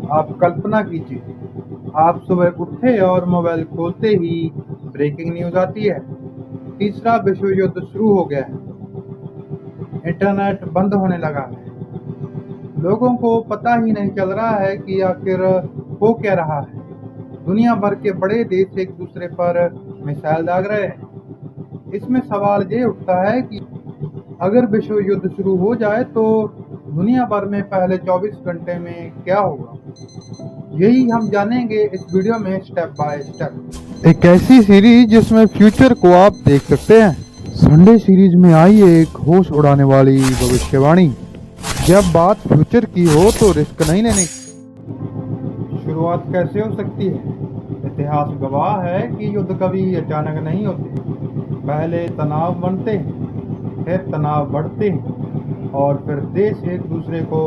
आप कल्पना कीजिए, आप सुबह उठे और मोबाइल खोलते ही ब्रेकिंग न्यूज़ आती है। तीसरा विश्व युद्ध शुरू हो गया है। इंटरनेट बंद होने लगा है। लोगों को पता ही नहीं चल रहा है कि आखिर हो क्या रहा है। दुनिया भर के बड़े देश एक दूसरे पर मिसाइल दाग रहे हैं। इसमें सवाल ये उठता है कि अगर विश्व युद्ध शुरू हो जाए तो दुनिया भर में पहले 24 घंटे में क्या होगा? यही हम जानेंगे इस वीडियो में स्टेप बाय स्टेप। एक ऐसी सीरीज जिसमें फ्यूचर को आप देख सकते हैं। संडे सीरीज में आई एक होश उड़ाने वाली भविष्यवाणी। जब बात फ्यूचर की हो तो रिस्क नहीं लेने की। शुरुआत कैसे हो सकती है? इतिहास गवाह है कि युद्ध कभी अचानक नहीं होते। पहले तनाव बनते हैं, फिर तनाव बढ़ते हैं और फिर देश एक दूसरे को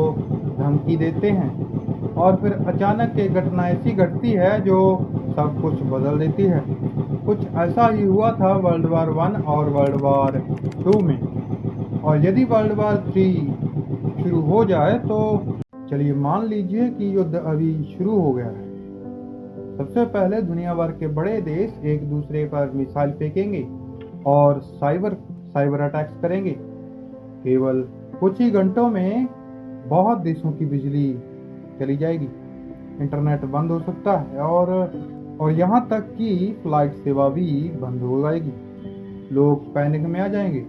धमकी देते हैं और फिर अचानक एक घटना ऐसी घटती है जो सब कुछ बदल देती है। कुछ ऐसा ही हुआ था वर्ल्ड वार 1 और वर्ल्ड वार 2 में। और यदि वर्ल्ड वार 3 शुरू हो जाए तो चलिए मान लीजिए कि युद्ध अभी शुरू हो गया है। सबसे पहले दुनिया भर के बड़े देश एक दूसरे पर मिसाइल फेंकेंगे और साइबर अटैक्स करेंगे। केवल कुछ ही घंटों में बहुत देशों की बिजली चली जाएगी, इंटरनेट बंद हो सकता है और यहाँ तक कि फ्लाइट सेवा भी बंद हो जाएगी। लोग पैनिक में आ जाएंगे।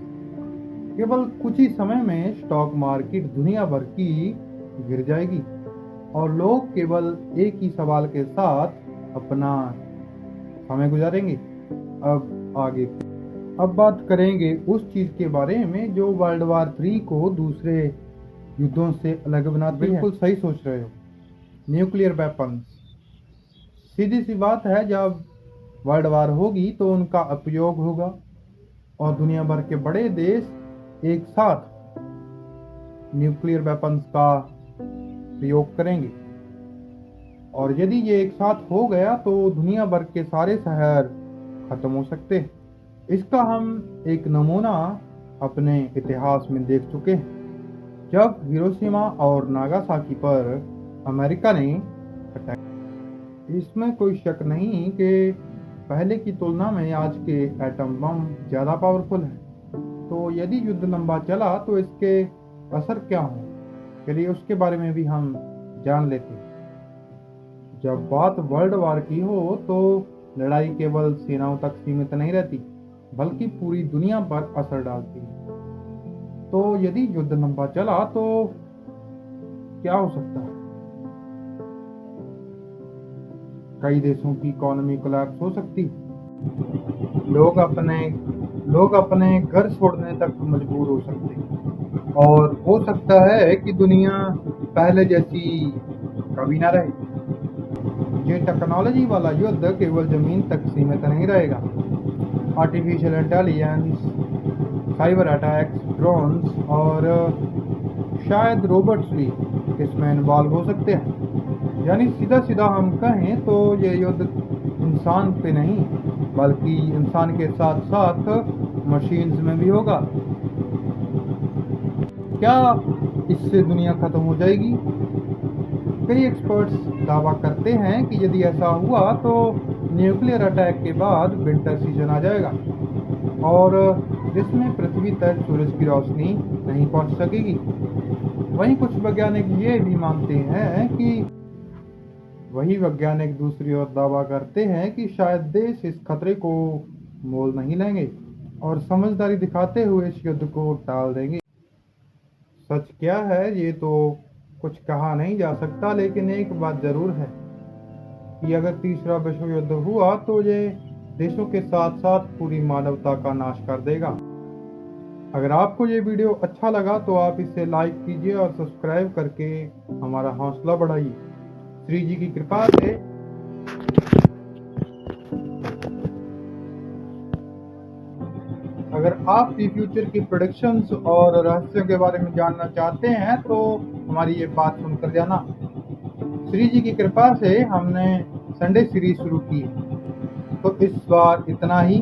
केवल कुछ ही समय में स्टॉक मार्केट दुनिया भर की गिर जाएगी और लोग केवल एक ही सवाल के साथ अपना समय गुजारेंगे। अब आगे अब बात करेंगे उस चीज के बारे में जो वर्ल्ड वार 3 को दूसरे युद्धों से अलग बनाती है। बिल्कुल सही सोच रहे हो, न्यूक्लियर वेपन्स। सीधी सी बात है, जब वर्ल्ड वार होगी तो उनका उपयोग होगा और दुनिया भर के बड़े देश एक साथ न्यूक्लियर वेपन्स का प्रयोग करेंगे। और यदि ये एक साथ हो गया तो दुनिया भर के सारे शहर खत्म हो सकते हैं। इसका हम एक नमूना अपने इतिहास में देख चुके हैं, जब हिरोशिमा और नागासाकी पर अमेरिका ने अटैक। इसमें कोई शक नहीं कि पहले की तुलना में आज के एटम बम ज़्यादा पावरफुल है। तो यदि युद्ध लंबा चला तो इसके असर क्या हों, चलिए उसके बारे में भी हम जान लेते हैं। जब बात वर्ल्ड वार की हो तो लड़ाई केवल सेनाओं तक सीमित नहीं रहती, बल्कि पूरी दुनिया पर असर डालती है। तो यदि युद्ध लंबा चला तो क्या हो सकता है? कई देशों की इकोनॉमी कोलैप्स हो सकती है। लोग अपने घर छोड़ने तक मजबूर हो सकते हैं और हो सकता है कि दुनिया पहले जैसी कभी ना रहे। ये टेक्नोलॉजी वाला युद्ध केवल जमीन तक सीमित नहीं रहेगा। Artificial intelligence, cyber attacks, drones और शायद रोबोट्स भी इसमें इन्वॉल्व हो सकते हैं। यानी सीधा सीधा हम कहें तो ये युद्ध इंसान पे नहीं, बल्कि इंसान के साथ साथ मशीन्स में भी होगा। क्या इससे दुनिया खत्म हो जाएगी? कई एक्सपर्ट्स दावा करते हैं कि यदि ऐसा हुआ तो न्यूक्लियर अटैक के बाद विंटर सीजन आ जाएगा और जिसमें पृथ्वी तक सूरज की रोशनी नहीं पहुंच सकेगी। वहीं कुछ वैज्ञानिक ये भी मानते हैं कि वही वैज्ञानिक दूसरी ओर दावा करते हैं कि शायद देश इस खतरे को मोल नहीं लेंगे और समझदारी दिखाते हुए इस युद्ध को टाल देंगे। सच क्या है ये तो कुछ कहा नहीं जा सकता, लेकिन एक बात जरूर है कि अगर तीसरा विश्व युद्ध हुआ तो ये देशों के साथ साथ पूरी मानवता का नाश कर देगा। अगर आपको ये वीडियो अच्छा लगा तो आप इसे लाइक कीजिए और सब्सक्राइब करके हमारा हौसला बढ़ाइए। श्री जी की कृपा से अगर आप भी फ्यूचर की प्रेडिक्शंस और रहस्यों के बारे में जानना चाहते हैं तो हमारी ये बात सुनकर जाना। श्री जी की कृपा से हमने संडे सीरीज शुरू की है। तो इस बार इतना ही।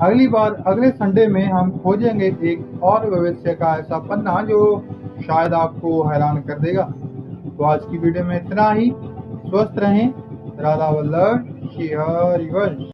अगली बार अगले संडे में हम खोजेंगे एक और भविष्य का ऐसा पन्ना जो शायद आपको हैरान कर देगा। तो आज की वीडियो में इतना ही। स्वस्थ रहें। राधा वल्लभ, श्री हरिवंश।